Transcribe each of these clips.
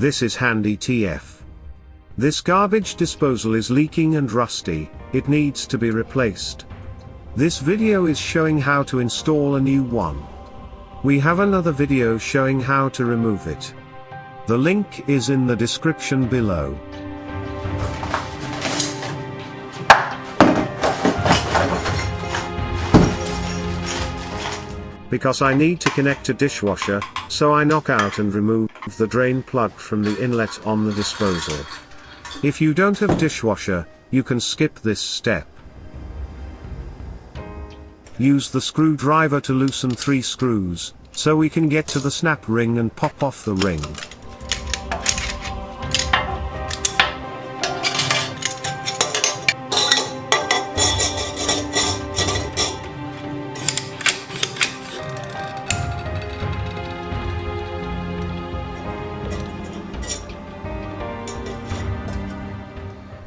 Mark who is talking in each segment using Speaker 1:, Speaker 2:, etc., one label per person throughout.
Speaker 1: This is Handy TF. This garbage disposal is leaking and rusty, it needs to be replaced. This video is showing how to install a new one. We have another video showing how to remove it. The link is in the description below. Because I need to connect a dishwasher, so I knock out and remove the drain plug from the inlet on the disposal. If you don't have dishwasher, you can skip this step. Use the screwdriver to loosen 3 screws, so we can get to the snap ring and pop off the ring.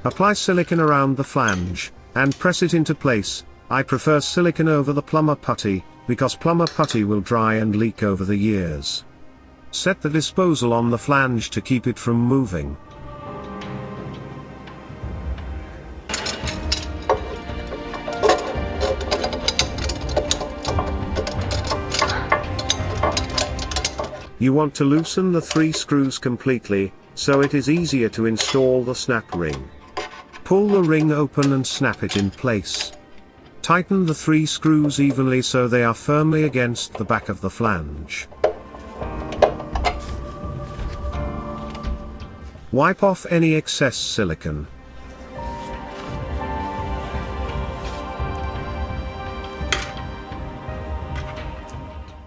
Speaker 1: Apply silicone around the flange, and press it into place. I prefer silicone over the plumber putty, because plumber putty will dry and leak over the years. Set the disposal on the flange to keep it from moving. You want to loosen the 3 screws completely, so it is easier to install the snap ring. Pull the ring open and snap it in place. Tighten the 3 screws evenly so they are firmly against the back of the flange. Wipe off any excess silicone.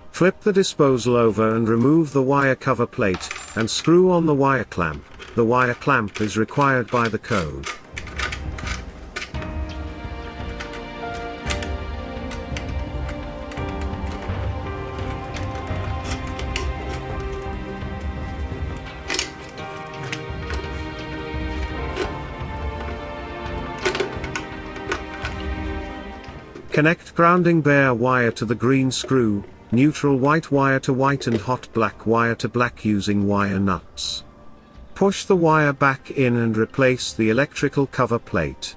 Speaker 1: Flip the disposal over and remove the wire cover plate, and screw on the wire clamp. The wire clamp is required by the code. Connect grounding bare wire to the green screw, neutral white wire to white and hot black wire to black using wire nuts. Push the wire back in and replace the electrical cover plate.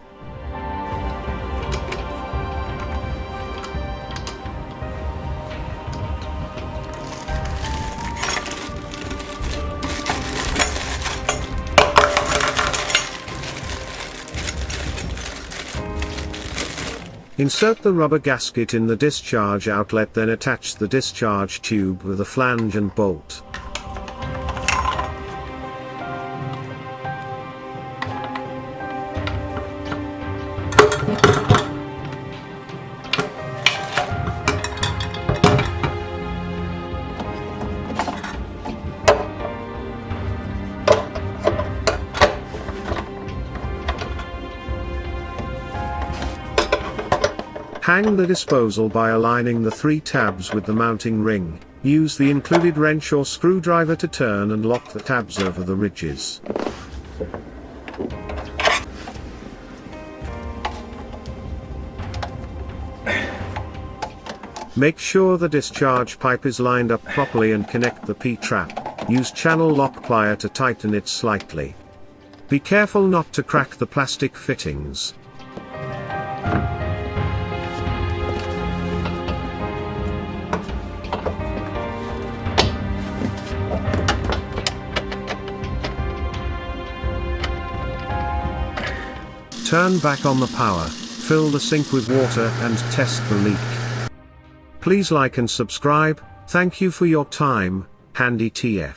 Speaker 1: Insert the rubber gasket in the discharge outlet, then attach the discharge tube with a flange and bolt. Hang the disposal by aligning the 3 tabs with the mounting ring. Use the included wrench or screwdriver to turn and lock the tabs over the ridges. Make sure the discharge pipe is lined up properly and connect the P-trap. Use channel lock plier to tighten it slightly. Be careful not to crack the plastic fittings. Turn back on the power, fill the sink with water and test the leak. Please like and subscribe. Thank you for your time, Handy TF.